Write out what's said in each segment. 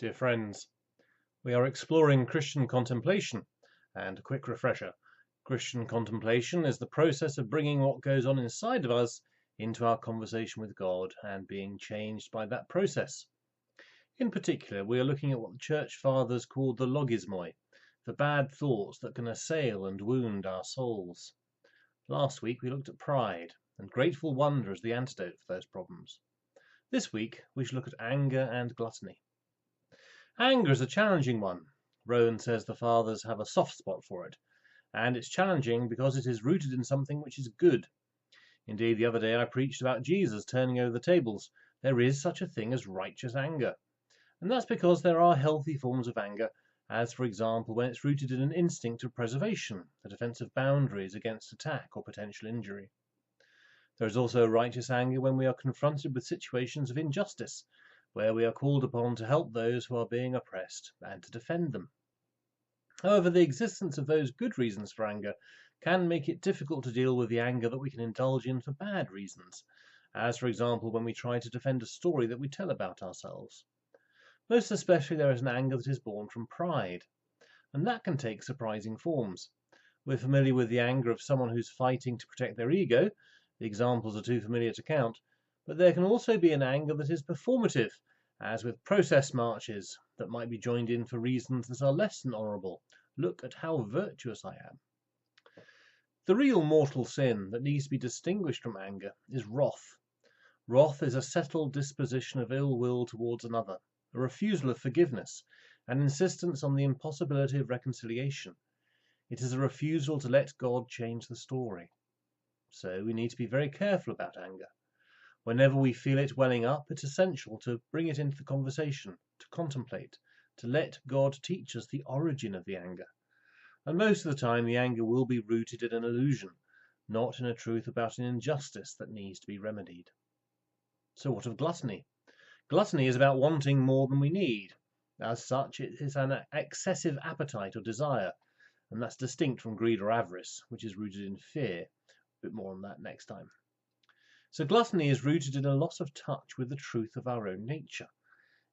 Dear friends, we are exploring Christian contemplation, and a quick refresher. Christian contemplation is the process of bringing what goes on inside of us into our conversation with God and being changed by that process. In particular, we are looking at what the Church Fathers called the logismoi, the bad thoughts that can assail and wound our souls. Last week we looked at pride, and grateful wonder as the antidote for those problems. This week we shall look at anger and gluttony. Anger is a challenging one. Rowan says the Fathers have a soft spot for it, and it's challenging because it is rooted in something which is good. Indeed, the other day I preached about Jesus turning over the tables. There is such a thing as righteous anger. And that's because there are healthy forms of anger, as for example when it's rooted in an instinct of preservation, a defense of boundaries against attack or potential injury. There is also righteous anger when we are confronted with situations of injustice, where we are called upon to help those who are being oppressed and to defend them. However, the existence of those good reasons for anger can make it difficult to deal with the anger that we can indulge in for bad reasons, as for example when we try to defend a story that we tell about ourselves. Most especially there is an anger that is born from pride, and that can take surprising forms. We're familiar with the anger of someone who's fighting to protect their ego. The examples are too familiar to count. But there can also be an anger that is performative, as with process marches that might be joined in for reasons that are less than honourable. Look at how virtuous I am. The real mortal sin that needs to be distinguished from anger is wrath. Wrath is a settled disposition of ill will towards another, a refusal of forgiveness, an insistence on the impossibility of reconciliation. It is a refusal to let God change the story. So we need to be very careful about anger. Whenever we feel it welling up, it's essential to bring it into the conversation, to contemplate, to let God teach us the origin of the anger. And most of the time the anger will be rooted in an illusion, not in a truth about an injustice that needs to be remedied. So what of gluttony? Gluttony is about wanting more than we need. As such, it is an excessive appetite or desire, and that's distinct from greed or avarice, which is rooted in fear. A bit more on that next time. So gluttony is rooted in a loss of touch with the truth of our own nature.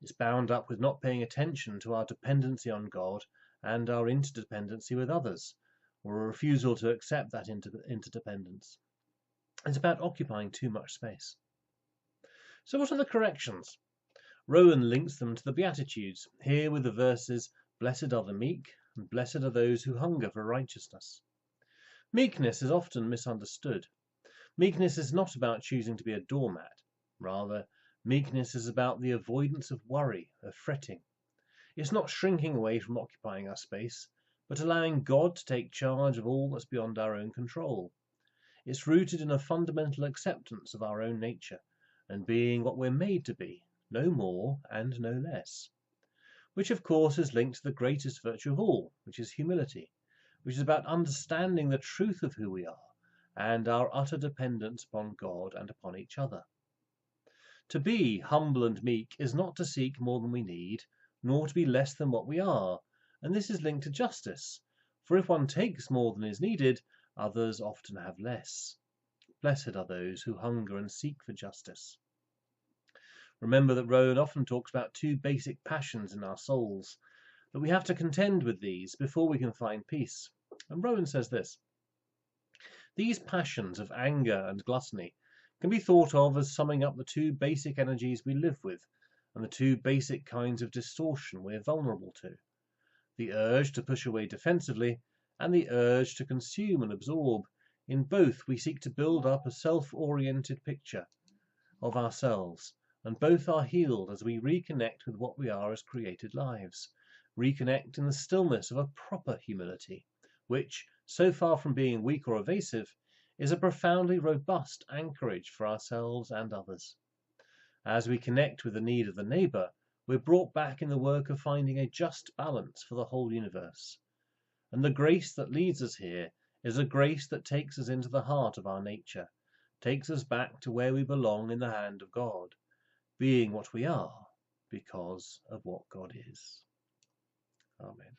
It's bound up with not paying attention to our dependency on God and our interdependency with others, or a refusal to accept that interdependence. It's about occupying too much space. So what are the corrections? Rowan links them to the Beatitudes, here with the verses, "Blessed are the meek, and blessed are those who hunger for righteousness." Meekness is often misunderstood. Meekness is not about choosing to be a doormat. Rather, meekness is about the avoidance of worry, of fretting. It's not shrinking away from occupying our space, but allowing God to take charge of all that's beyond our own control. It's rooted in a fundamental acceptance of our own nature and being what we're made to be, no more and no less. Which of course is linked to the greatest virtue of all, which is humility, which is about understanding the truth of who we are and our utter dependence upon God and upon each other. To be humble and meek is not to seek more than we need, nor to be less than what we are, and this is linked to justice, for if one takes more than is needed, others often have less. Blessed are those who hunger and seek for justice. Remember that Rowan often talks about two basic passions in our souls, that we have to contend with these before we can find peace. And Rowan says this: these passions of anger and gluttony can be thought of as summing up the two basic energies we live with and the two basic kinds of distortion we're vulnerable to. The urge to push away defensively and the urge to consume and absorb. In both we seek to build up a self-oriented picture of ourselves, and both are healed as we reconnect with what we are as created lives, reconnect in the stillness of a proper humility, which, so far from being weak or evasive, is a profoundly robust anchorage for ourselves and others. As we connect with the need of the neighbour, we're brought back in the work of finding a just balance for the whole universe. And the grace that leads us here is a grace that takes us into the heart of our nature, takes us back to where we belong in the hand of God, being what we are because of what God is. Amen.